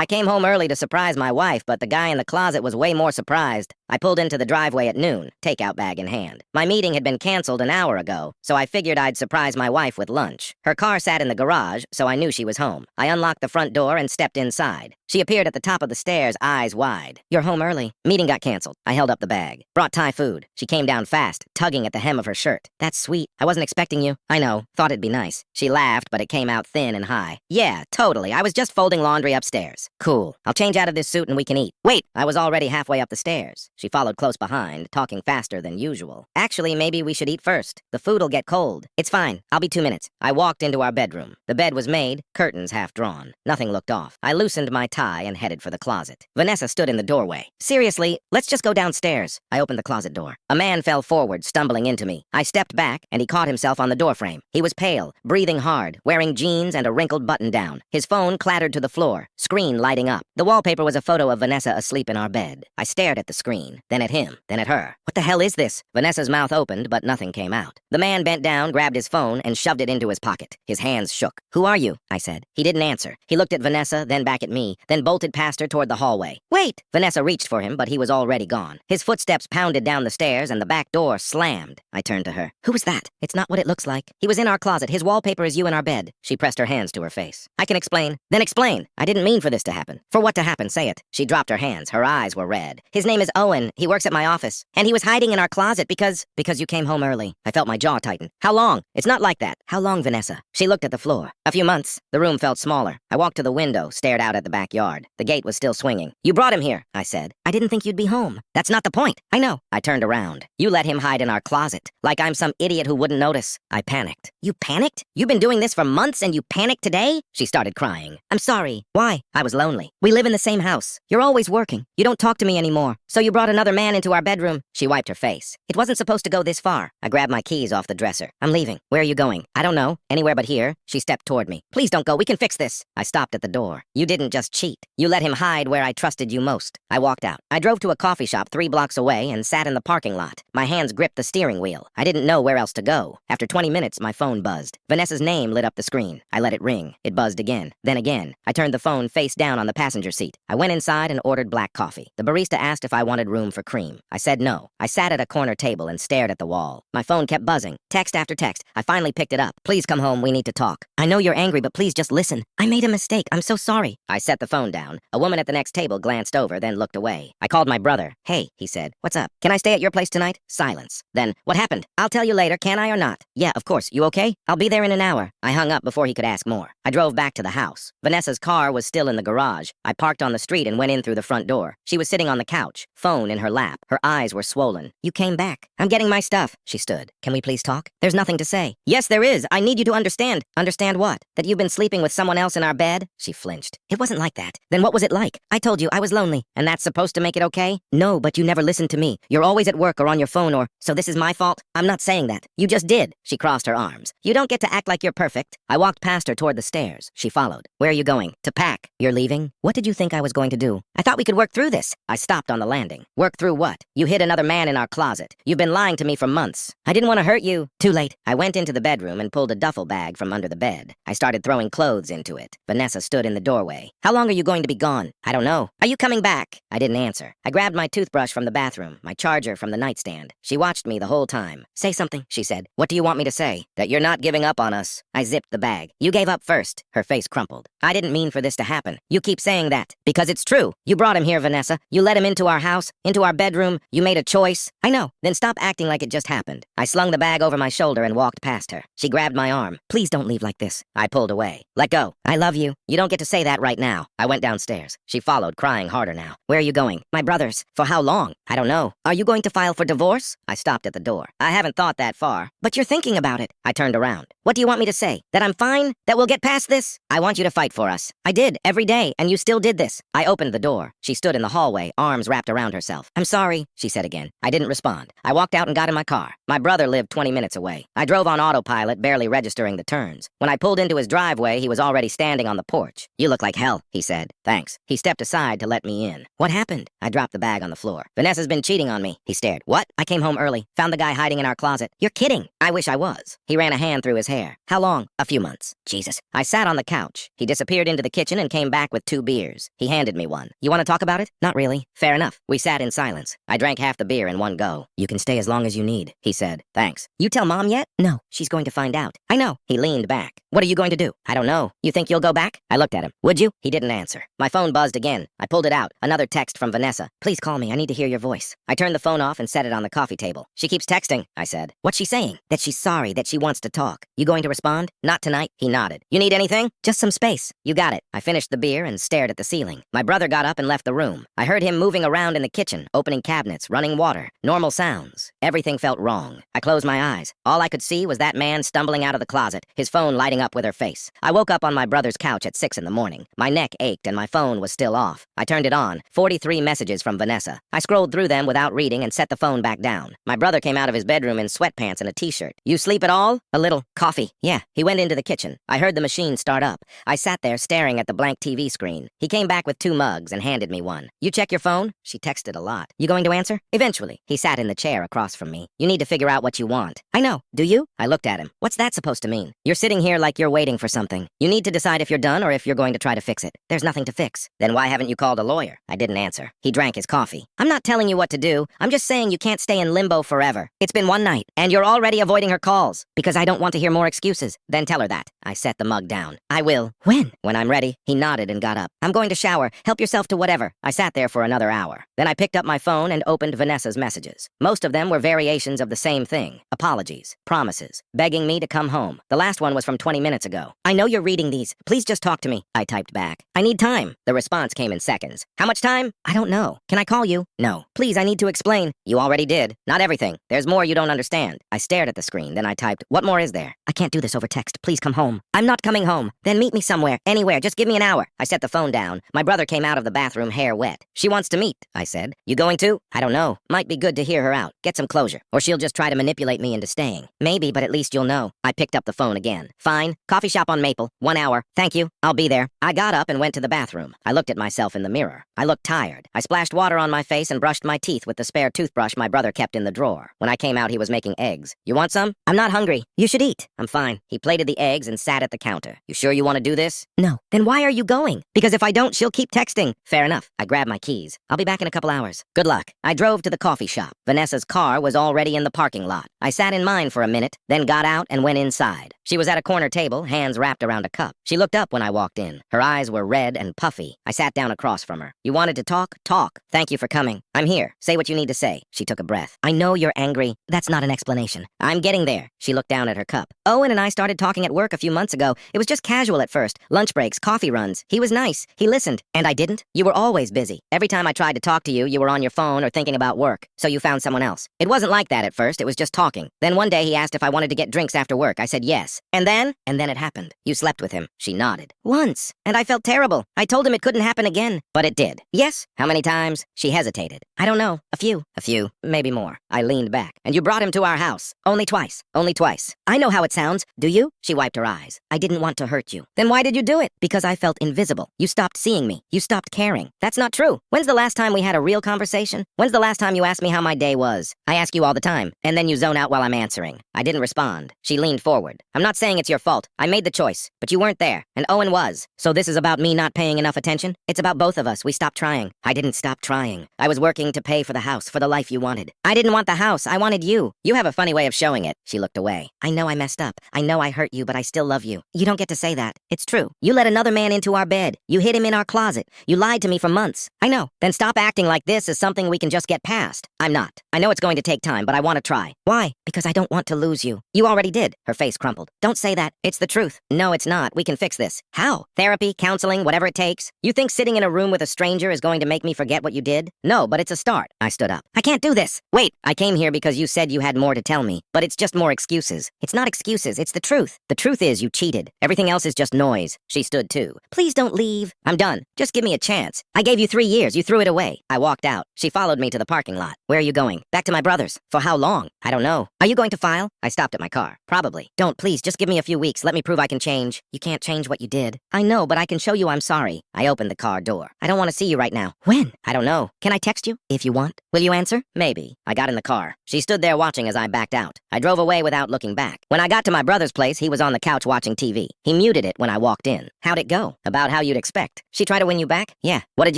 I came home early to surprise my wife, but the guy in the closet was way more surprised. I pulled into the driveway at noon, takeout bag in hand. My meeting had been canceled an hour ago, so I figured I'd surprise my wife with lunch. Her car sat in the garage, so I knew she was home. I unlocked the front door and stepped inside. She appeared at the top of the stairs, eyes wide. "You're home early." Meeting got canceled. I held up the bag. "Brought Thai food." She came down fast, tugging at the hem of her shirt. "That's sweet. I wasn't expecting you." "I know. Thought it'd be nice." She laughed, but it came out thin and high. "Yeah, totally. I was just folding laundry upstairs." "Cool. I'll change out of this suit and we can eat." "Wait." I was already halfway up the stairs. She followed close behind, talking faster than usual. "Actually, maybe we should eat first. The food'll get cold." "It's fine. I'll be 2 minutes." I walked into our bedroom. The bed was made, curtains half drawn. Nothing looked off. I loosened my tie and headed for the closet. Vanessa stood in the doorway. "Seriously, let's just go downstairs." I opened the closet door. A man fell forward, stumbling into me. I stepped back, and he caught himself on the doorframe. He was pale, breathing hard, wearing jeans and a wrinkled button-down. His phone clattered to the floor, screen lighting up. The wallpaper was a photo of Vanessa asleep in our bed. I stared at the screen, then at him, then at her. "What the hell is this?" Vanessa's mouth opened, but nothing came out. The man bent down, grabbed his phone, and shoved it into his pocket. His hands shook. "Who are you?" I said. He didn't answer. He looked at Vanessa, then back at me, then bolted past her toward the hallway. "Wait!" Vanessa reached for him, but he was already gone. His footsteps pounded down the stairs, and the back door slammed. I turned to her. "Who was that?" "It's not what it looks like. He was in our closet. His wallpaper is you in our bed." She pressed her hands to her face. "I can explain." "Then explain." "I didn't mean for this to happen." "For what to happen? Say it." She dropped her hands. Her eyes were red. "His name is Owen. He works at my office. And he was hiding in our closet because you came home early." I felt my jaw tighten. "How long?" "It's not like that." "How long, Vanessa?" She looked at the floor. "A few months." The room felt smaller. I walked to the window, stared out at the backyard. The gate was still swinging. "You brought him here," I said. "I didn't think you'd be home." "That's not the point." "I know." I turned around. "You let him hide in our closet, like I'm some idiot who wouldn't notice." I panicked. "You panicked? You've been doing this for months and you panicked today?" She started crying. "I'm sorry." "Why?" "I was lonely. We live in the same house. You're always working. You don't talk to me anymore. So you brought another man into our bedroom." She wiped her face. "It wasn't supposed to go this far." I grabbed my keys off the dresser. "I'm leaving." "Where are you going?" "I don't know. Anywhere but here." She stepped toward me. "Please don't go. We can fix this." I stopped at the door. "You didn't just cheat. You let him hide where I trusted you most." I walked out. I drove to a coffee shop 3 blocks away and sat in the parking lot. My hands gripped the steering wheel. I didn't know where else to go. After 20 minutes, my phone buzzed. Vanessa's name lit up the screen. I let it ring. It buzzed again. Then again. I turned the phone face down on the passenger seat. I went inside and ordered black coffee. The barista asked if I wanted room for cream. I said no. I sat at a corner table and stared at the wall. My phone kept buzzing. Text after text. I finally picked it up. "Please come home. We need to talk." "I know you're angry, but please just listen. I made a mistake. I'm so sorry." I set the phone down. A woman at the next table glanced over, then looked away. I called my brother. "Hey," he said. "What's up? Can I stay at your place tonight?" Silence. Then, "What happened?" "I'll tell you later. Can I or not?" "Yeah, of course. You okay?" "I'll be there in an hour." I hung up before he could ask more. I drove back to the house. Vanessa's car was still in the garage. I parked on the street and went in through the front door. She was sitting on the couch, phone in her lap. Her eyes were swollen. "You came back." "I'm getting my stuff." She stood. "Can we please talk?" "There's nothing to say." "Yes, there is. I need you to understand." "Understand what?" "That you've been sleeping with someone else in our bed." She flinched. "It wasn't like that." "Then what was it like?" "I told you I was lonely." "And that's supposed to make it okay?" "No, but you never listened to me. You're always at work or on your phone or, so this is my fault?" "I'm not saying that. You just did." She crossed her arms. "You don't get to act like you're perfect." I walked past her toward the stairs. She followed. "Where are you going?" "To pack." "You're leaving?" "What did you think I was going to do?" "I thought we could work through this." I stopped on the landing. "Work through what?" "You hid another man in our closet. You've been lying to me for months." "I didn't want to hurt you." "Too late." I went into the bedroom and pulled a duffel bag from under the bed. I started throwing clothes into it. Vanessa stood in the doorway. "How long are you going to be gone?" "I don't know." "Are you coming back?" I didn't answer. I grabbed my toothbrush from the bathroom, my charger from the nightstand. She watched me the whole time. "Say something," she said. "What do you want me to say?" "That you're not giving up on us." I zipped the bag. "You gave up first." Her face crumpled. "I didn't mean for this to happen." "You keep saying that." "Because it's true. You brought him here, Vanessa. You let him into our house, into our bedroom. You made a choice." "I know." "Then stop acting like it just happened." I slung the bag over my shoulder and walked past her. She grabbed my arm. "Please don't leave like this." I pulled away. "Let go." "I love you." "You don't get to say that right now." I went downstairs. She followed, crying harder now. "Where are you going?" "My brother's." "For how long?" "I don't know." "Are you going to file for divorce?" I stopped at the door. "I haven't thought that far." "But you're thinking about it." I turned around. "What do you want me to say? That I'm fine? That we'll get past this?" "I want you to fight for us." "I did, every day, and you still did this." I opened the door. She stood in the hallway, arms wrapped around herself. myself. I'm sorry, she said again. I didn't respond. I walked out and got in my car. My brother lived 20 minutes away. I drove on autopilot, barely registering the turns. When I pulled into his driveway, he was already standing on the porch. You look like hell, he said. Thanks. He stepped aside to let me in. What happened? I dropped the bag on the floor. Vanessa's been cheating on me. He stared. What? I came home early. Found the guy hiding in our closet. You're kidding. I wish I was. He ran a hand through his hair. How long? A few months. Jesus. I sat on the couch. He disappeared into the kitchen and came back with 2 beers. He handed me one. You want to talk about it? Not really. Fair enough. We sat in silence. I drank half the beer in one go. You can stay as long as you need, he said. Thanks. You tell Mom yet? No. She's going to find out. I know. He leaned back. What are you going to do? I don't know. You think you'll go back? I looked at him. Would you? He didn't answer. My phone buzzed again. I pulled it out. Another text from Vanessa. Please call me. I need to hear your voice. I turned the phone off and set it on the coffee table. She keeps texting, I said. What's she saying? That she's sorry, that she wants to talk. You going to respond? Not tonight. He nodded. You need anything? Just some space. You got it. I finished the beer and stared at the ceiling. My brother got up and left the room. I heard him moving around in the kitchen, opening cabinets, running water. Normal sounds. Everything felt wrong. I closed my eyes. All I could see was that man stumbling out of the closet, his phone lighting up with her face. I woke up on my brother's couch at 6 in the morning. My neck ached and my phone was still off. I turned it on. 43 messages from Vanessa. I scrolled through them without reading and set the phone back down. My brother came out of his bedroom in sweatpants and a t-shirt. You sleep at all? A little. Coffee. Yeah. He went into the kitchen. I heard the machine start up. I sat there staring at the blank TV screen. He came back with 2 mugs and handed me one. You check your phone? She texted a lot. You going to answer? Eventually. He sat in the chair across from me. You need to figure out what you want. I know. Do you? I looked at him. What's that supposed to mean? You're sitting here like you're waiting for something. You need to decide if you're done or if you're going to try to fix it. There's nothing to fix. Then why haven't you called a lawyer? I didn't answer. He drank his coffee. I'm not telling you what to do. I'm just saying you can't stay in limbo forever. It's been one night, and you're already avoiding her calls. Because I don't want to hear more excuses. Then tell her that. I set the mug down. I will. When? When I'm ready. He nodded and got up. I'm going to shower. Help yourself to whatever. I sat there for another hour. Then I picked up my phone and opened Vanessa's messages. Most of them were variations of the same thing. Apologies. Promises. Begging me to come home. The last one was from 20 minutes ago. I know you're reading these. Please just talk to me. I typed back. I need time. The response came in seconds. How much time? I don't know. Can I call you? No. Please, I need to explain. You already did. Not everything. There's more you don't understand. I stared at the screen. Then I typed, what more is there? I can't do this over text. Please come home. I'm not coming home. Then meet me somewhere. Anywhere. Just give me an hour. I set the phone down. My brother came out of the bathroom, hair wet. She wants to meet, I said. You going to? I don't know. Might be good to hear her out. Get some closure. Or she'll just try to manipulate me into staying. Maybe, but at least you'll know. I picked up the phone again. Fine. Coffee shop on Maple. 1 hour. Thank you. I'll be there. I got up and went to the bathroom. I looked at myself in the mirror. I looked tired. I splashed water on my face and brushed my teeth with the spare toothbrush my brother kept in the drawer. When I came out, he was making eggs. You want some? I'm not hungry. You should eat. I'm fine. He plated the eggs and sat at the counter. You sure you want to do this? No. Then why are you going? Because if I don't, she'll keep texting. Fair enough. I grabbed my keys. I'll be back in a couple hours. Good luck. I drove to the coffee shop. Vanessa's car was already in the parking lot. I sat in mine for a minute, then got out and went inside. She was at a corner table, hands wrapped around a cup. She looked up when I walked in. Her eyes were red and puffy. I sat down across from her. You wanted to talk? Talk. Thank you for coming. I'm here. Say what you need to say. She took a breath. I know you're angry. That's not an explanation. I'm getting there. She looked down at her cup. Owen and I started talking at work a few months ago. It was just casual at first. Lunch breaks, coffee runs. He was nice. He listened. And I didn't. You were always busy. Every time I tried to talk to you, you were on your phone or thinking about work. So you found someone else. It wasn't like that at first. It was just talking. Then one day he asked if I wanted to get drinks after work. I said yes. And then it happened. You slept with him. She nodded. Once. And I felt terrible. I told him it couldn't happen again. But it did. Yes. How many times? She hesitated. I don't know. A few. A few. Maybe more. I leaned back. And you brought him to our house. Only twice. Only twice. I know how it sounds. Do you? She wiped her eyes. I didn't want to hurt you. Then why did you do it? Because I felt invisible. You stopped seeing me. You stopped caring. That's not true. When's the last time we had a real conversation? When's the last time you asked me how my day was? I ask you all the time. And then you zone out while I'm answering. I didn't respond. She leaned forward. I'm not saying it's your fault. I made the choice. But you weren't there. And Owen was. So this is about me not paying enough attention? It's about both of us. We stopped trying. I didn't stop trying. I was working to pay for the house, for the life you wanted. I didn't want the house. I wanted you. You have a funny way of showing it. She looked away. I know I messed up. I know I hurt you, but I still love you. You don't get to say that. It's true. You let another man into our bed. You hid him in our closet. You lied to me for months. I know. Then stop acting like this is something we can just get past. I'm not. I know it's going to take time, but I want to try. Why? Because I don't want to lose you. You already did. Her face crumpled. Don't say that. It's the truth. No, it's not. We can fix this. How? Therapy, counseling, whatever it takes. You think sitting in a room with a stranger is going to make me forget what you did? No, but it's a start. I stood up. I can't do this. Wait, I came here because you said you had more to tell me, but it's just more excuses. It's not excuses. It's the truth. The truth is you cheated. Everything else is just noise. She stood too. Please don't leave. I'm done. Just give me a chance. I gave you 3 years. You threw it away. I walked walked out. She followed me to the parking lot. Where are you going? Back to my brother's. For how long? I don't know. Are you going to file? I stopped at my car. Probably. Don't, please, just give me a few weeks. Let me prove I can change. You can't change what you did. I know, but I can show you I'm sorry. I opened the car door. I don't want to see you right now. When? I don't know. Can I text you? If you want. Will you answer? Maybe. I got in the car. She stood there watching as I backed out. I drove away without looking back. When I got to my brother's place, he was on the couch watching TV. He muted it when I walked in. How'd it go? About how you'd expect. She tried to win you back? Yeah. What did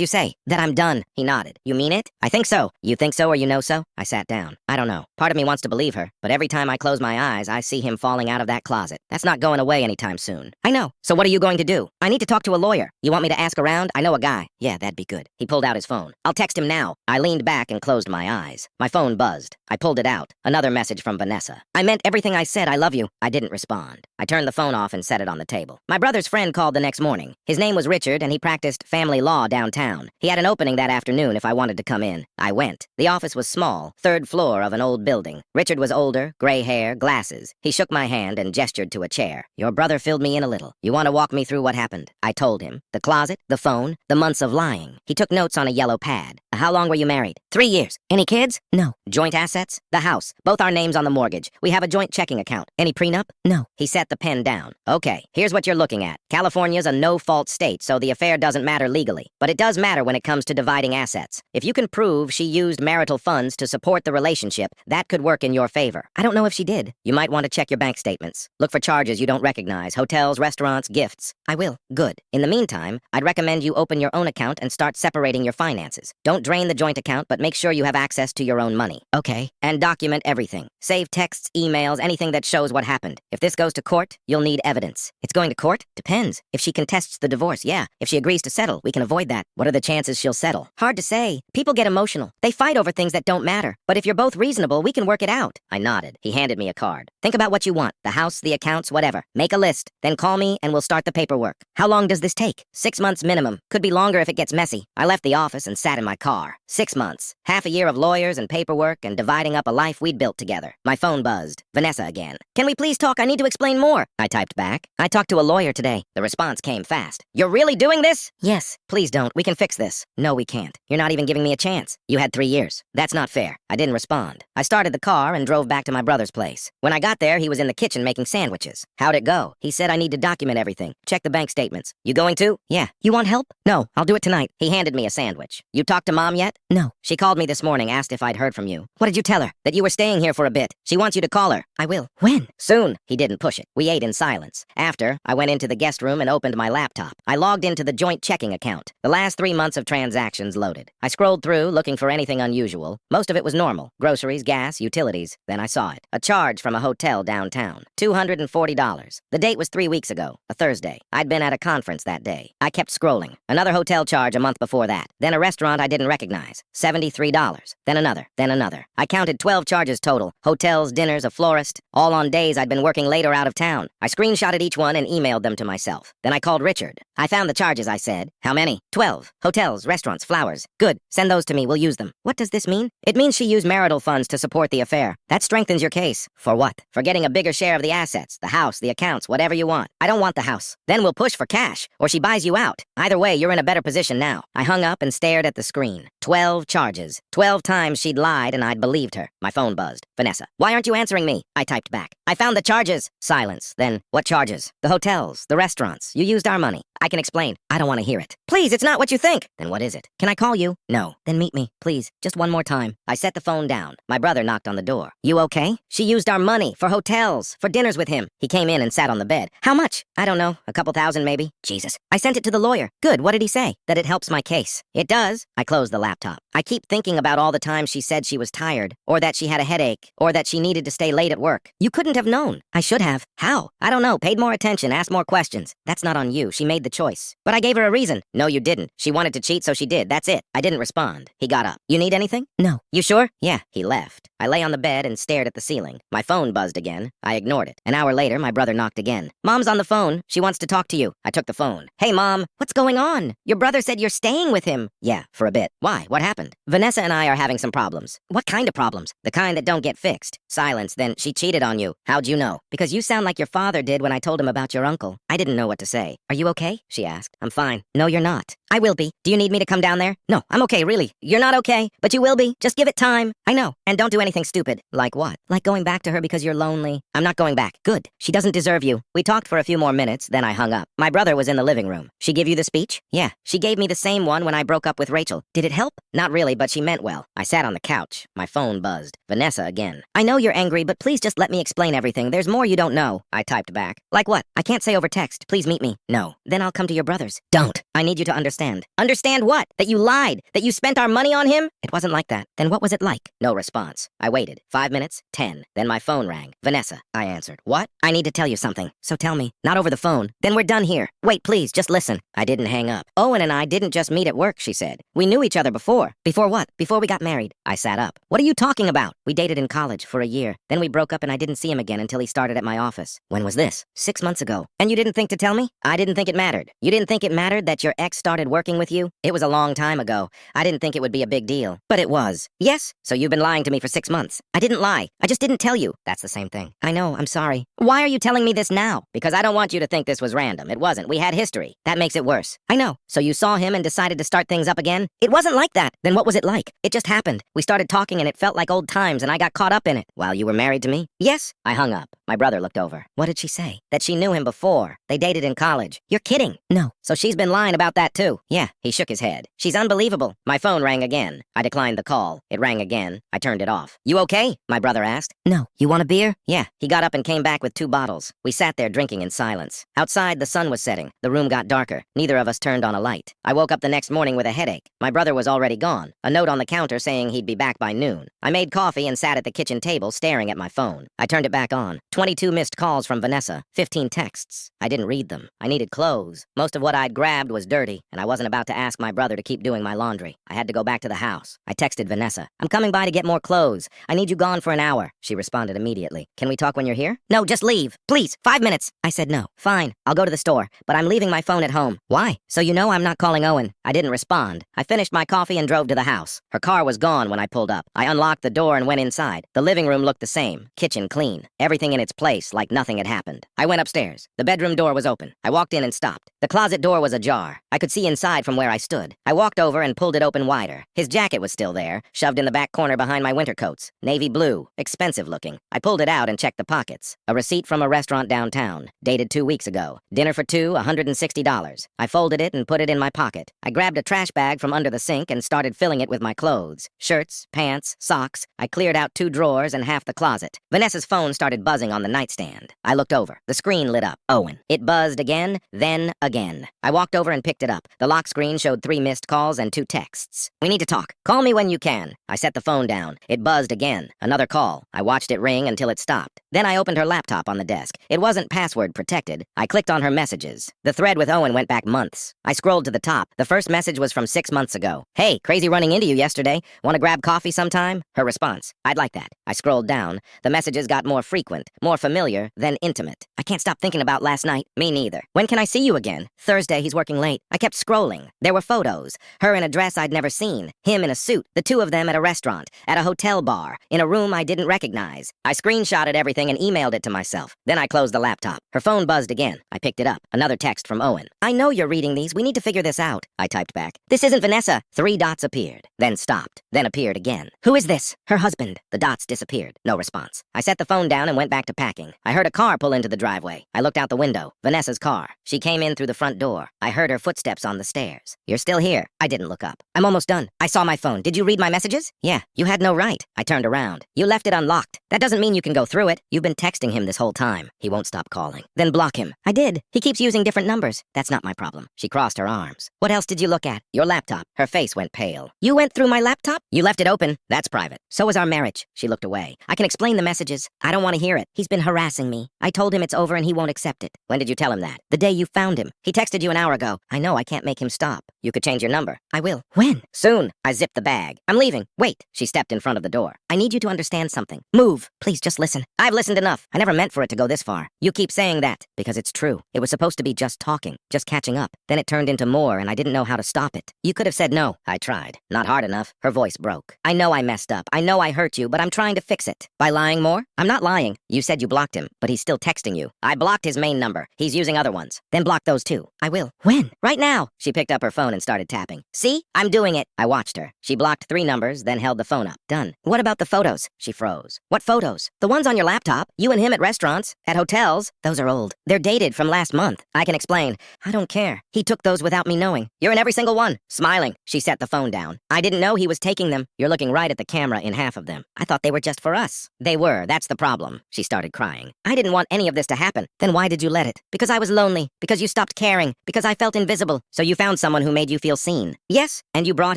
you say? That I'm done. He nodded. You mean it? I think so. You think so or you know so? I sat down. I don't know. Part of me wants to believe her, but every time I close my eyes, I see him falling out of that closet. That's not going away anytime soon. I know. So what are you going to do? I need to talk to a lawyer. You want me to ask around? I know a guy. Yeah, that'd be good. He pulled out his phone. I'll text him now. I leaned back and closed my eyes. My phone buzzed. I pulled it out. Another message from Vanessa. I meant everything I said. I love you. I didn't respond. I turned the phone off and set it on the table. My brother's friend called the next morning. His name was Richard, and he practiced family law downtown. He had an opening that afternoon if I wanted to come in. I went. The office was small, third floor of an old building. Richard was older, gray hair, glasses. He shook my hand and gestured to a chair. Your brother filled me in a little. You want to walk me through what happened? I told him. The closet, the phone, the months of lying. He took notes on a yellow pad. How long were you married? 3 years. Any kids? No. Joint assets? The house. Both our names on the mortgage. We have a joint checking account. Any prenup? No. He set the pen down. Okay, here's what you're looking at. California's a no-fault state, so the affair doesn't matter legally. But it does matter when it comes to dividing assets. If you can prove she used marital funds to support the relationship, that could work in your favor. I don't know if she did. You might want to check your bank statements. Look for charges you don't recognize. Hotels, restaurants, gifts. I will. Good. In the meantime, I'd recommend you open your own account and start separating your finances. Don't drain the joint account, but make sure you have access to your own money. Okay. And document everything. Save texts, emails, anything that shows what happened. If this goes to court, you'll need evidence. It's going to court? Depends. If she contests the divorce, yeah. If she agrees to settle, we can avoid that. What are the chances she'll settle? Hard to say. People get emotional. They fight over things that don't matter. But if you're both reasonable, we can work it out. I nodded. He handed me a card. Think about what you want. The house, the accounts, whatever. Make a list. Then call me and we'll start the paperwork. How long does this take? 6 months minimum. Could be longer if it gets messy. I left the office and sat in my car. 6 months. Half a year of lawyers and paperwork and dividing up a life we'd built together. My phone buzzed. Vanessa again. Can we please talk? I need to explain more. I typed back. I talked to a lawyer today. The response came fast. You're really doing this? Yes. Please don't. We can fix this. No, we can't. You're not even giving me a chance. You had 3 years. That's not fair. I didn't respond. I started the car and drove back to my brother's place. When I got there, he was in the kitchen making sandwiches. How'd it go? He said I need to document everything. Check the bank statements. You going to? Yeah. You want help? No, I'll do it tonight. He handed me a sandwich. You talked to Mom yet? No. She called me this morning, asked if I'd heard from you. What did you tell her? That you were staying here for a bit. She wants you to call her. I will. When? Soon. He didn't push it. We ate in silence. After, I went into the guest room and opened my laptop. I logged into the joint checking account. The last 3 months of transactions loaded. I scrolled through, looking for anything unusual. Most of it was normal. Groceries, gas, utilities. Then I saw it. A charge from a hotel downtown. $240. The date was 3 weeks ago, a Thursday. I'd been at a conference that day. I kept scrolling. Another hotel charge a month before that. Then a restaurant I didn't recognize. $73. Then another. Then another. I counted 12 charges total. Hotels, dinners, a florist. All on days I'd been working late or out of town. I screenshotted each one and emailed them to myself. Then I called Richard. I found the charges, I said. How many? 12. Hotels, restaurants, flowers. Good. Send those to me. We'll use them. What does this mean? It means she used marital funds to support the affair. That strengthens your case. For what? For getting a bigger share of the assets, the house, the accounts, whatever you want. I don't want the house. Then we'll push for cash, or she buys you out. Either way, you're in a better position now. I hung up and stared at the screen. 12 charges. 12 times she'd lied and I'd believed her. My phone buzzed. Vanessa, why aren't you answering me? I typed back. I found the charges. Silence. Then, what charges? The hotels, the restaurants. You used our money. I can explain. I don't want to hear it. Please, it's not what you think. Then what is it? Can I call you? No. Then meet me, please. Just one more time. I set the phone down. My brother knocked on the door. You okay? She used our money for hotels, for dinners with him. He came in and sat on the bed. How much? I don't know. A couple thousand maybe. Jesus. I sent it to the lawyer. Good. What did he say? That it helps my case. It does. I closed the laptop. I keep thinking about all the times she said she was tired, or that she had a headache, or that she needed to stay late at work. You couldn't have known. I should have. How? I don't know. Paid more attention, asked more questions. That's not on you. She made the choice. But I gave her a reason. No, you didn't. She wanted to cheat, so she did. That's it. I didn't respond. He got up. You need anything? No. You sure? Yeah. He left. I lay on the bed and stared at the ceiling. My phone buzzed again. I ignored it. An hour later, my brother knocked again. Mom's on the phone. She wants to talk to you. I took the phone. Hey, Mom. What's going on? Your brother said you're staying with him. Yeah, for a bit. Why? What happened? Vanessa and I are having some problems. What kind of problems? The kind that don't get fixed. Silence. Then she cheated on you. How'd you know? Because you sound like your father did when I told him about your uncle. I didn't know what to say. Are you okay? okay? She asked. I'm fine. No, you're not. I will be. Do you need me to come down there? No, I'm okay, really. You're not okay, but you will be. Just give it time. I know. And don't do anything stupid. Like what? Like going back to her because you're lonely? I'm not going back. Good. She doesn't deserve you. We talked for a few more minutes, then I hung up. My brother was in the living room. She give you the speech? Yeah. She gave me the same one when I broke up with Rachel. Did it help? Not really, but she meant well. I sat on the couch. My phone buzzed. Vanessa again. I know you're angry, but please just let me explain everything. There's more you don't know. I typed back. Like what? I can't say over text. Please meet me. No. Then I'll come to your brother's. Don't. I need you to understand. Understand what? That you lied? That you spent our money on him? It wasn't like that. Then what was it like? No response. I waited. 5 minutes. 10. Then my phone rang. Vanessa. I answered. What? I need to tell you something. So tell me. Not over the phone. Then we're done here. Wait, please, just listen. I didn't hang up. Owen and I didn't just meet at work, she said. We knew each other before. Before what? Before we got married. I sat up. What are you talking about? We dated in college for a year. Then we broke up and I didn't see him again until he started at my office. When was this? 6 months ago. And you didn't think to tell me? I didn't think it mattered. You didn't think it mattered that your ex started working with you? It was a long time ago. I didn't think it would be a big deal. But it was. Yes? So you've been lying to me for 6 months. I didn't lie. I just didn't tell you. That's the same thing. I know. I'm sorry. Why are you telling me this now? Because I don't want you to think this was random. It wasn't. We had history. That makes it worse. I know. So you saw him and decided to start things up again? It wasn't like that. Then what was it like? It just happened. We started talking and it felt like old times and I got caught up in it. While you were married to me? Yes. I hung up. My brother looked over. What did she say? That she knew him before. They dated in college. You're kidding. No. So she's been lying about that too. Yeah. He shook his head. She's unbelievable. My phone rang again. I declined the call. It rang again. I turned it off. You okay? My brother asked. No. You want a beer? Yeah. He got up and came back with 2 bottles. We sat there drinking in silence. Outside, the sun was setting. The room got darker. Neither of us turned on a light. I woke up the next morning with a headache. My brother was already gone. A note on the counter saying he'd be back by noon. I made coffee and sat at the kitchen table staring at my phone. I turned it back on. 22 missed calls from Vanessa. 15 texts. I didn't read them. I needed clothes. Most of what I'd grabbed was dirty, and I wasn't about to ask my brother to keep doing my laundry. I had to go back to the house. I texted Vanessa. I'm coming by to get more clothes. I need you gone for an hour. She responded immediately. Can we talk when you're here? No, just leave. Please, 5 minutes. I said no. Fine. I'll go to the store, but I'm leaving my phone at home. Why? So you know I'm not calling Owen. I didn't respond. I finished my coffee and drove to the house. Her car was gone when I pulled up. I unlocked the door and went inside. The living room looked the same. Kitchen clean. Everything in its place like nothing had happened. I went upstairs. The bedroom door was open. I walked in and stopped. The closet door was ajar. I could see inside from where I stood. I walked over and pulled it open wider. His jacket was still there, shoved in the back corner behind my winter coats. Navy blue. Expensive looking. I pulled it out and checked the pockets. A receipt from a restaurant downtown. Dated 2 weeks ago. Dinner for 2, $160. I folded it and put it in my pocket. I grabbed a trash bag from under the sink and started filling it with my clothes. Shirts, pants, socks. I cleared out 2 drawers and half the closet. Vanessa's phone started buzzing on the nightstand. I looked over. The screen lit up. Owen. It buzzed again, then again. I walked over and picked it up. The lock screen showed 3 missed calls and 2 texts. We need to talk. Call me when you can. I set the phone down. It buzzed again. Another call. I watched it ring until it stopped. Then I opened her laptop on the desk. It wasn't password protected. I clicked on her messages. The thread with Owen went back months. I scrolled to the top. The first message was from 6 months ago. Hey, crazy running into you yesterday. Want to grab coffee sometime? Her response. I'd like that. I scrolled down. The messages got more frequent, more familiar, then intimate. I can't stop thinking about last night. Me neither. When can I see you again? Thursday, he's working late. I kept scrolling. There were photos. Her in a dress I'd never seen. Him in a suit. The 2 of them at a restaurant. At a hotel bar. In a room I didn't recognize. I screenshotted everything and emailed it to myself. Then I closed the laptop. Her phone buzzed again. I picked it up. Another text from Owen. I know you're reading these. We need to figure this out. I typed back. This isn't Vanessa. 3 dots appeared. Then stopped. Then appeared again. Who is this? Her husband. The dots disappeared. No response. I set the phone down and went back to packing. I heard a car pull into the driveway. I looked out the window. Vanessa's car. She came in through the front door. I heard her footsteps on the stairs. You're still here. I didn't look up. I'm almost done. I saw my phone. Did you read my messages? Yeah. You had no right. I turned around. You left it unlocked. That doesn't mean you can go through it. You've been texting him this whole time. He won't stop calling. Then block him. I did. He keeps using different numbers. That's not my problem. She crossed her arms. What else did you look at? Your laptop. Her face went pale. You went through my laptop? You left it open. That's private. So is our marriage. She looked away. I can explain the messages. I don't want to hear it. He's been harassing me. I told him it's over and he won't accept it. When did you tell him that? The day you found him. He texted you an hour ago. I know I can't make him stop. You could change your number. I will. When? Soon. I zipped the bag. I'm leaving. Wait. She stepped in front of the door. I need you to understand something. Move. Please just listen. I've listened. listened enough. I never meant for it to go this far. You keep saying that because it's true. It was supposed to be just talking, just catching up. Then it turned into more and I didn't know how to stop it. You could have said no. I tried. Not hard enough. Her voice broke. I know I messed up. I know I hurt you, but I'm trying to fix it. By lying more? I'm not lying. You said you blocked him, but he's still texting you. I blocked his main number. He's using other ones. Then block those too. I will. When? Right now. She picked up her phone and started tapping. See? I'm doing it. I watched her. She blocked 3 numbers, then held the phone up. Done. What about the photos? She froze. What photos? The ones on your laptop. You and him at restaurants, at hotels. Those are old. They're dated from last month. I can explain. I don't care. He took those without me knowing. You're in every single one. Smiling. She set the phone down. I didn't know he was taking them. You're looking right at the camera in half of them. I thought they were just for us. They were. That's the problem. She started crying. I didn't want any of this to happen. Then why did you let it? Because I was lonely. Because you stopped caring. Because I felt invisible. So you found someone who made you feel seen. Yes. And you brought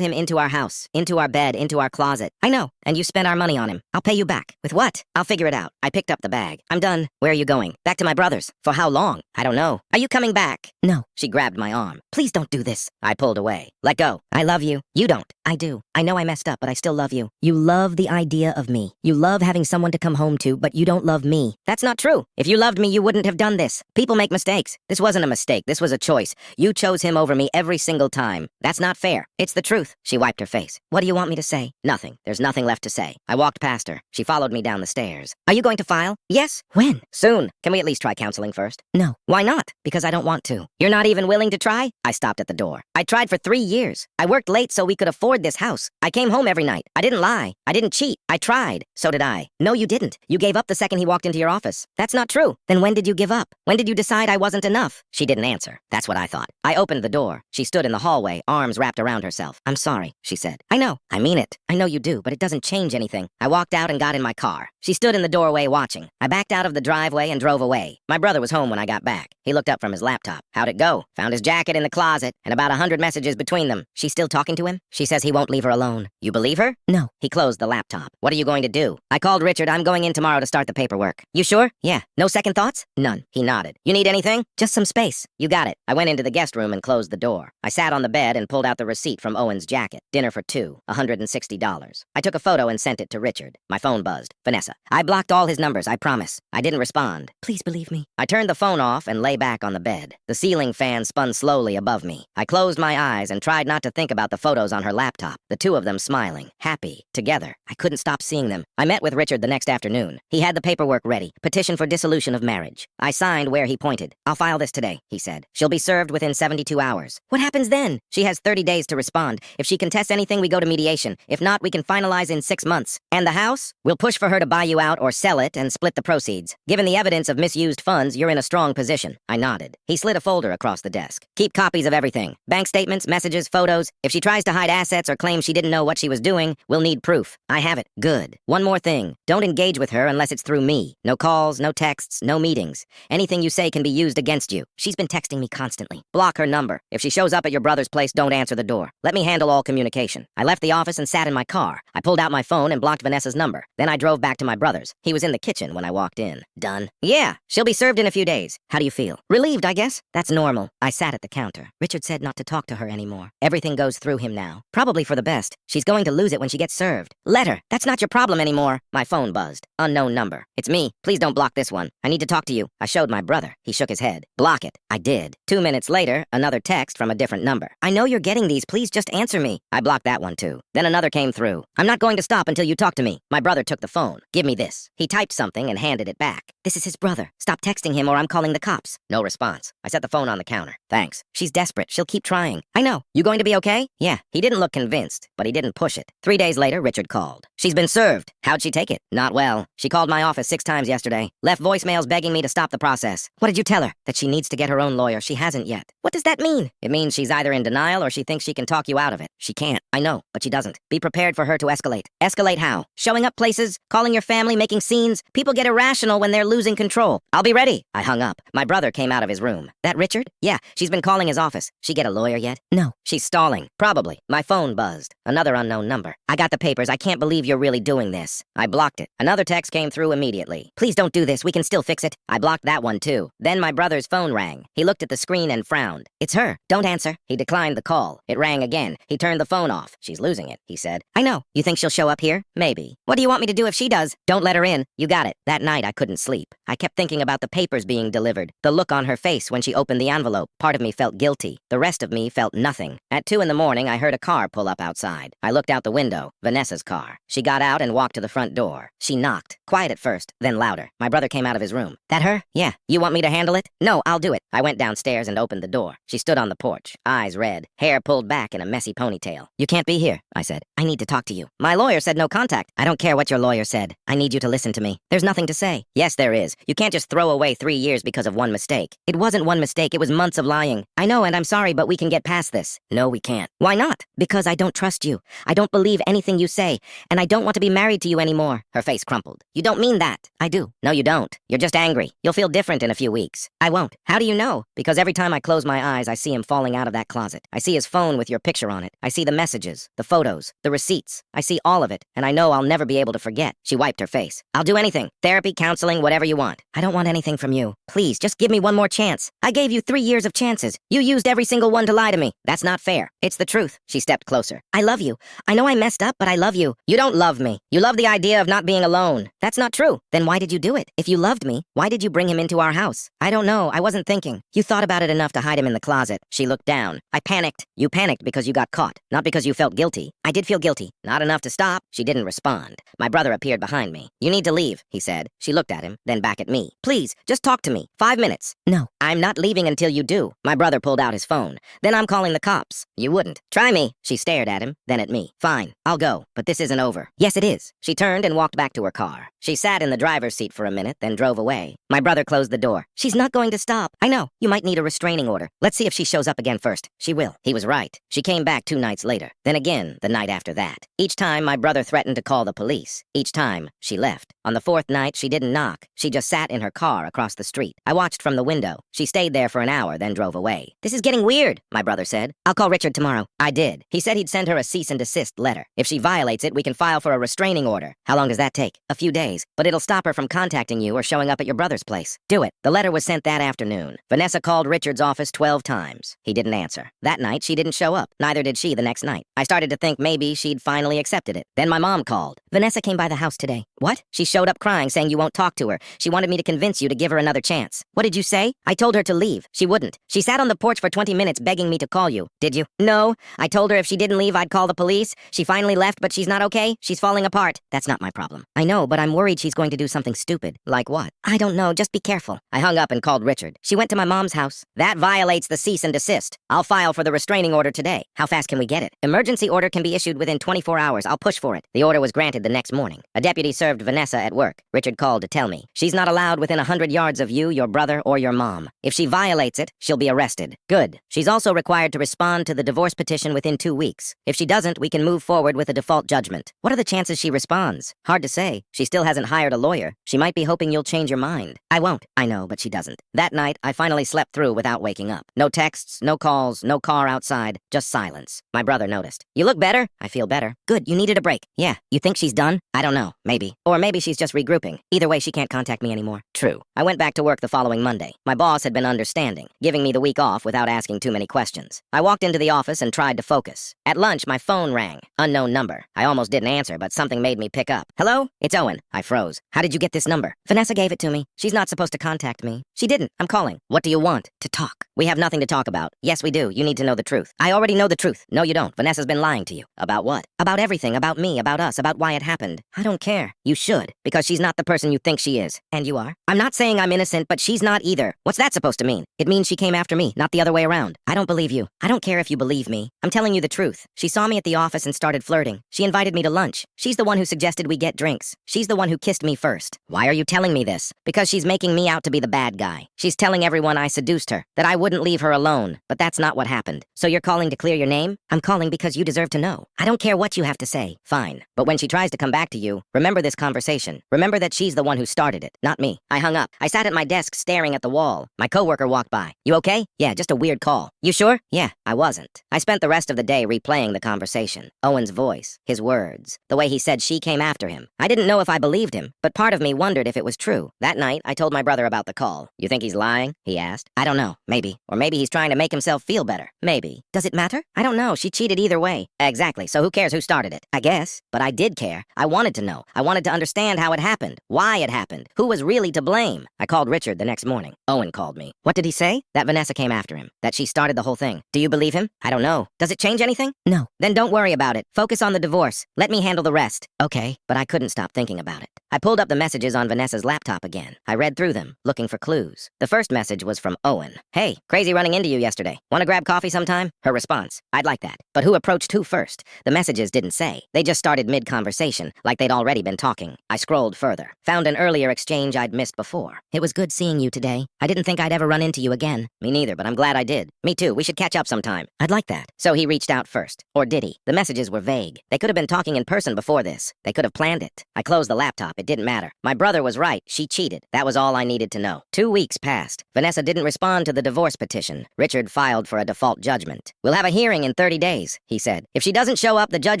him into our house, into our bed, into our closet. I know. And you spent our money on him. I'll pay you back. With what? I'll figure it out. I picked up the bag. I'm done. Where are you going? Back to my brother's. For how long? I don't know. Are you coming back? No. She grabbed my arm. Please don't do this. I pulled away. Let go. I love you. You don't. I do. I know I messed up, but I still love you. You love the idea of me. You love having someone to come home to, but you don't love me. That's not true. If you loved me, you wouldn't have done this. People make mistakes. This wasn't a mistake. This was a choice. You chose him over me every single time. That's not fair. It's the truth. She wiped her face. What do you want me to say? Nothing. There's nothing left to say. I walked past her. She followed me down the stairs. Are you going to file? Yes. When? Soon. Can we at least try counseling first? No. Why not? Because I don't want to. You're not even willing to try? I stopped at the door. I tried for 3 years. I worked late so we could afford this house. I came home every night. I didn't lie. I didn't cheat. I tried. So did I. No, you didn't. You gave up the second he walked into your office. That's not true. Then when did you give up? When did you decide I wasn't enough? She didn't answer. That's what I thought. I opened the door. She stood in the hallway, arms wrapped around herself. I'm sorry, she said. I know. I mean it. I know you do, but it doesn't change anything. I walked out and got in my car. She stood in the doorway watching. I backed out of the driveway and drove away. My brother was home when I got back. He looked up from his laptop. How'd it go? Found his jacket in the closet and about 100 messages between them. She's still talking to him? She says he won't leave her alone. You believe her? No. He closed the laptop. What are you going to do? I called Richard. I'm going in tomorrow to start the paperwork. You sure? Yeah. No second thoughts? None. He nodded. You need anything? Just some space. You got it. I went into the guest room and closed the door. I sat on the bed and pulled out the receipt from Owen's jacket. Dinner for 2. $160. I took a photo and sent it to Richard. My phone buzzed. Vanessa. I blocked all his numbers, I promise. I didn't respond. Please believe me. I turned the phone off and lay back on the bed. The ceiling fan spun slowly above me. I closed my eyes and tried not to think about the photos on her laptop. The 2 of them smiling, happy, together. I couldn't stop seeing them. I met with Richard the next afternoon. He had the paperwork ready. Petition for dissolution of marriage. I signed where he pointed. I'll file this today, he said. She'll be served within 72 hours. What happens then? She has 30 days to respond. If she contests anything, we go to mediation. If not, we can finalize in 6 months. And the house? We'll push for her to buy you out or sell it and split the proceeds. Given the evidence of misused funds, you're in a strong position. I nodded. He slid a folder across the desk. Keep copies of everything. Bank statements, messages, photos. If she tries to hide assets or claim she didn't know what she was doing, we'll need proof. I have it. Good. One more thing. Don't engage with her unless it's through me. No calls, no texts, no meetings. Anything you say can be used against you. She's been texting me constantly. Block her number. If she shows up at your brother's place, don't answer the door. Let me handle all communication. I left the office and sat in my car. I pulled out my phone and blocked Vanessa's number. Then I drove back to my brother's. He was in the kitchen when I walked in. Done. Yeah, she'll be served in a few days. How do you feel? Relieved, I guess. That's normal. I sat at the counter. Richard said not to talk to her anymore. Everything goes through him now. Probably for the best. She's going to lose it when she gets served. Let her. That's not your problem anymore. My phone buzzed. Unknown number. It's me. Please don't block this one. I need to talk to you. I showed my brother. He shook his head. Block it. I did. 2 minutes later, another text from a different number. I know you're getting these. Please just answer me. I blocked that one too. Then another came through. I'm not going to stop until you talk to me. My brother took the phone. Give me this. He typed something and handed it back. This is his brother. Stop texting him or I'm calling the cops. No response. I set the phone on the counter. Thanks. She's desperate. She'll keep trying. I know. You going to be okay? Yeah. He didn't look convinced, but he didn't push it. 3 days later, Richard called. She's been served. How'd she take it? Not well. She called my office 6 times yesterday. Left voicemails begging me to stop the process. What did you tell her? That she needs to get her own lawyer. She hasn't yet. What does that mean? It means she's either in denial or she thinks she can talk you out of it. She can't. I know, but she doesn't. Be prepared for her to escalate. Escalate how? Showing up places, calling your family, making scenes. People get irrational when they're losing control. I'll be ready. I hung up. My brother came came out of his room. That Richard? Yeah, she's been calling his office. She get a lawyer yet? No. She's stalling. Probably. My phone buzzed. Another unknown number. I got the papers. I can't believe you're really doing this. I blocked it. Another text came through immediately. Please don't do this. We can still fix it. I blocked that one too. Then my brother's phone rang. He looked at the screen and frowned. It's her. Don't answer. He declined the call. It rang again. He turned the phone off. She's losing it, he said. I know. You think she'll show up here? Maybe. What do you want me to do if she does? Don't let her in. You got it. That night I couldn't sleep. I kept thinking about the papers being delivered. The look on her face when she opened the envelope. Part of me felt guilty. The rest of me felt nothing. At 2 in the morning, I heard a car pull up outside. I looked out the window. Vanessa's car. She got out and walked to the front door. She knocked. Quiet at first, then louder. My brother came out of his room. That her? Yeah. You want me to handle it? No, I'll do it. I went downstairs and opened the door. She stood on the porch, eyes red, hair pulled back in a messy ponytail. You can't be here, I said. I need to talk to you. My lawyer said no contact. I don't care what your lawyer said. I need you to listen to me. There's nothing to say. Yes, there is. You can't just throw away 3 years because of one mistake. It wasn't one mistake. It was months of lying. I know, and I'm sorry, but we can get past this. No, we can't. Why not? Because I don't trust you. I don't believe anything you say, and I don't want to be married to you anymore. Her face crumpled. You don't mean that. I do. No, you don't. You're just angry. You'll feel different in a few weeks. I won't. How do you know? Because every time I close my eyes, I see him falling out of that closet. I see his phone with your picture on it. I see the messages, the photos, the receipts. I see all of it, and I know I'll never be able to forget. She wiped her face. I'll do anything. Therapy, counseling, whatever you want. I don't want anything from you. Please, just give me one more chance. I gave you 3 years of chances. You used every single one to lie to me. That's not fair. It's the truth. She stepped closer. I love you. I know I messed up, but I love you. You don't love me. You love the idea of not being alone. That's not true. Then why did you do it? If you loved me, why did you bring him into our house? I don't know. I wasn't thinking. You thought about it enough to hide him in the closet. She looked down. I panicked. You panicked because you got caught, not because you felt guilty. I did feel guilty. Not enough to stop. She didn't respond. My brother appeared behind me. You need to leave, he said. She looked at him, then back at me. Please, just talk to me. 5 minutes. No. I'm not leaving until you do. My brother pulled out his phone. Then I'm calling the cops. You wouldn't. Try me. She stared at him, then at me. Fine. I'll go. But this isn't over. Yes, it is. She turned and walked back to her car. She sat in the driver's seat for a minute, then drove away. My brother closed the door. She's not going to stop. I know. You might need a restraining order. Let's see if she shows up again first. She will. He was right. She came back 2 nights later. Then again, the night after that. Each time, my brother threatened to call the police. Each time, she left. On the 4th night, she didn't knock. She just sat in her car across the street. I watched from the window. She stayed there for an hour, then drove away. This is getting weird, my brother said. I'll call Richard tomorrow. I did. He said he'd send her a cease and desist letter. If she violates it, we can file for a restraining order. How long does that take? A few days. But it'll stop her from contacting you or showing up at your brother's place. Do it. The letter was sent that afternoon. Vanessa called Richard's office 12 times. He didn't answer. That night, she didn't show up. Neither did she the next night. I started to think maybe she'd finally accepted it. Then my mom called. Vanessa came by the house today. What? She showed up crying, saying you won't talk to her. She wanted me to convince you to give her another chance. What did you say? I told her to leave. She wouldn't. She sat on the porch for 20 minutes begging me to call you. Did you? No. I told her if she didn't leave, I'd call the police. She finally left, but she's not okay. She's falling apart. That's not my problem. I know, but I'm worried she's going to do something stupid. Like what? I don't know. Just be careful. I hung up and called Richard. She went to my mom's house. That violates the cease and desist. I'll file for the restraining order today. How fast can we get it? Emergency order can be issued within 24 hours. I'll push for it. The order was granted the next morning. A deputy served Vanessa at work. Richard called to tell me. She's not allowed within 100 yards of you, your brother, or your mom. If she violates it, she'll be arrested. Good. She's also required to respond to the divorce petition within 2 weeks. If she doesn't, we can move forward with a default judgment. What are the chances she responds? Hard to say. She still hasn't hired a lawyer. She might be hoping you'll change your mind. I won't. I know, but she doesn't. That night, I finally slept through without waking up. No texts, no calls, no car outside, just silence. My brother noticed. You look better. I feel better. Good, you needed a break. Yeah. You think she's done? I don't know. Maybe. Or maybe she's just regrouping. Either way, she can't contact me anymore. True. I went back to work the following Monday. My boss had been understanding, giving me the week off without asking too many questions. I walked into the office and tried to focus. At lunch, my phone rang. Unknown number. I almost didn't answer, but something made me pick up. Hello? It's Owen. I froze. How did you get this number? Vanessa gave it to me. She's not supposed to contact me. She didn't. I'm calling. What do you want? To talk. We have nothing to talk about. Yes, we do. You need to know the truth. I already know the truth. No, you don't. Vanessa's been lying to you. About what? About everything. About me. About us. About why it happened. I don't care. You should. Because she's not the person you think she is. And you are? I'm not saying I'm innocent, but she's not either. What's that supposed to mean? It means she came after me, not the other way around. I don't believe you. I don't care if you believe me. I'm telling you the truth. She saw me at the office and started flirting. She invited me to lunch. She's the one who suggested we get drinks. She's the one who one who kissed me first. Why are you telling me this? Because she's making me out to be the bad guy. She's telling everyone I seduced her, that I wouldn't leave her alone. But that's not what happened. So you're calling to clear your name? I'm calling because you deserve to know. I don't care what you have to say. Fine. But when she tries to come back to you, remember this conversation. Remember that she's the one who started it, not me. I hung up. I sat at my desk staring at the wall. My coworker walked by. You okay? Yeah, just a weird call. You sure? Yeah, I wasn't. I spent the rest of the day replaying the conversation. Owen's voice, his words, the way he said she came after him. I didn't know if I believed him, but part of me wondered if it was true. That night, I told my brother about the call. You think he's lying? He asked. I don't know. Maybe. Or maybe he's trying to make himself feel better. Maybe. Does it matter? I don't know. She cheated either way. Exactly. So who cares who started it? I guess. But I did care. I wanted to know. I wanted to understand how it happened. Why it happened. Who was really to blame. I called Richard the next morning. Owen called me. What did he say? That Vanessa came after him. That she started the whole thing. Do you believe him? I don't know. Does it change anything? No. Then don't worry about it. Focus on the divorce. Let me handle the rest. Okay. But I couldn't stop thinking about it. I pulled up the messages on Vanessa's laptop again. I read through them, looking for clues. The first message was from Owen. Hey, crazy running into you yesterday. Want to grab coffee sometime? Her response. I'd like that. But who approached who first? The messages didn't say. They just started mid-conversation, like they'd already been talking. I scrolled further. Found an earlier exchange I'd missed before. It was good seeing you today. I didn't think I'd ever run into you again. Me neither, but I'm glad I did. Me too. We should catch up sometime. I'd like that. So he reached out first. Or did he? The messages were vague. They could have been talking in person before this. They could have planned it. I closed the laptop. It didn't matter. My brother was right. She cheated. That was all I needed to know. 2 weeks passed. Vanessa didn't respond to the divorce petition. Richard filed for a default judgment. We'll have a hearing in 30 days, he said. If she doesn't show up, the judge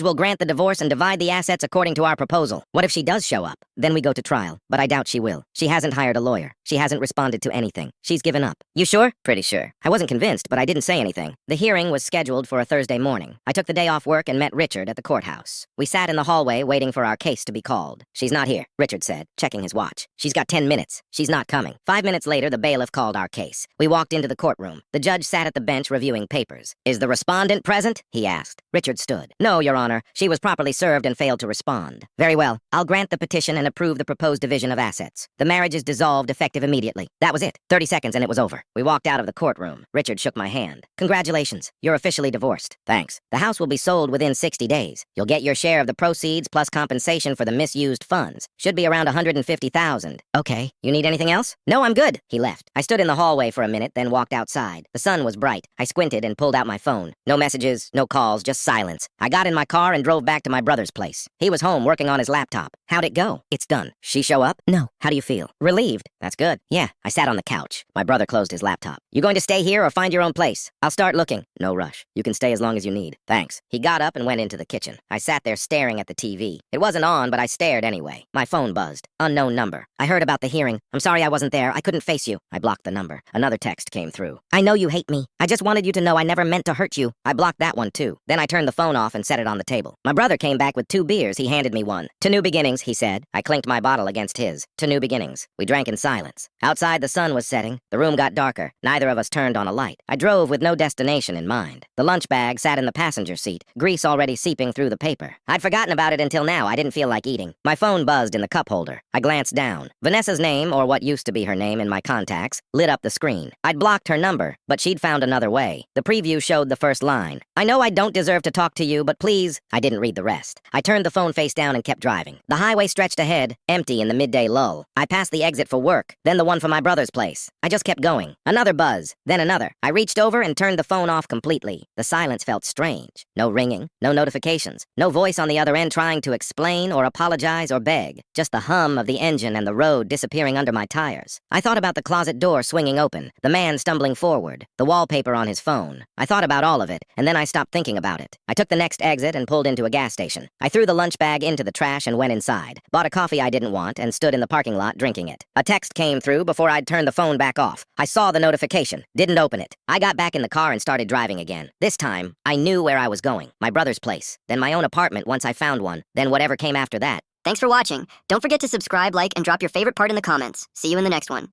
will grant the divorce and divide the assets according to our proposal. What if she does show up? Then we go to trial. But I doubt she will. She hasn't hired a lawyer. She hasn't responded to anything. She's given up. You sure? Pretty sure. I wasn't convinced, but I didn't say anything. The hearing was scheduled for a Thursday morning. I took the day off work and met Richard at the courthouse. We sat in the hallway waiting for our case to be called. She's not here, Richard said, checking his watch. She's got 10 minutes. She's not coming. 5 minutes later, the bailiff called our case. We walked into the courtroom. The judge sat at the bench reviewing papers. Is the respondent present? He asked. Richard stood. No, Your Honor. She was properly served and failed to respond. Very well. I'll grant the petition and approve the proposed division of assets. The marriage is dissolved effective immediately. That was it. 30 seconds and it was over. We walked out of the courtroom. Richard shook my hand. Congratulations. You're officially divorced. Thanks. The house will be sold within 60 days. You'll get your share of the proceeds plus compensation for the misused funds. Should be around $150,000. Okay. You need anything else? No, I'm good. He left. I stood in the hallway for a minute, then walked outside. The sun was bright. I squinted and pulled out my phone. No messages, no calls, just silence. I got in my car and drove back to my brother's place. He was home working on his laptop. How'd it go? It's done. She show up? No. How do you feel? Relieved. That's good. Yeah. I sat on the couch. My brother closed his laptop. You going to stay here or find your own place? I'll start looking. No rush. You can stay as long as you need. Thanks. He got up and went into the kitchen. I sat there staring at the TV. It wasn't on, but I stared anyway. My phone buzzed. Unknown number. I heard about the hearing. I'm sorry I wasn't there. I couldn't face you. I blocked the number. Another text came through. I know you hate me. I just wanted you to know I never meant to hurt you. I blocked that one too. Then I turned the phone off and set it on the table. My brother came back with 2 beers. He handed me one. To new beginnings, he said. I clinked my bottle against his. To new beginnings. We drank in silence. Outside, the sun was setting. The room got darker. Neither of us turned on a light. I drove with no destination in mind. The lunch bag sat in the passenger seat, grease already seeping through the paper. I'd forgotten about it until now. I didn't feel like eating. My phone buzzed in the cup holder. I glanced down. Vanessa's name, or what used to be her name in my contacts, lit up the screen. I'd blocked her number, but she'd found another way. The preview showed the first line. I know I don't deserve to talk to you, but please. I didn't read the rest. I turned the phone face down and kept driving. The highway stretched ahead, empty in the midday lull. I passed the exit for work, then the one for my brother's place. I just kept going. Another buzz, then another. I reached over and turned the phone off completely. The silence felt strange. No ringing, no notifications, no voice on the other end trying to explain or apologize or beg. Just the hum of the engine and the road disappearing under my tires. I thought about the closet door swinging open, the man stumbling forward, the wallpaper on his phone. I thought about all of it, and then I stopped thinking about it. I took the next exit and pulled into a gas station. I threw the lunch bag into the trash and went inside. Bought a coffee I didn't want and stood in the parking lot drinking it. A text came through before I'd turned the phone back off. I saw the notification, didn't open it. I got back in the car and started driving again. This time, I knew where I was going. My brother's place, then my own apartment once I found one, then whatever came after that. Thanks for watching. Don't forget to subscribe, like, and drop your favorite part in the comments. See you in the next one.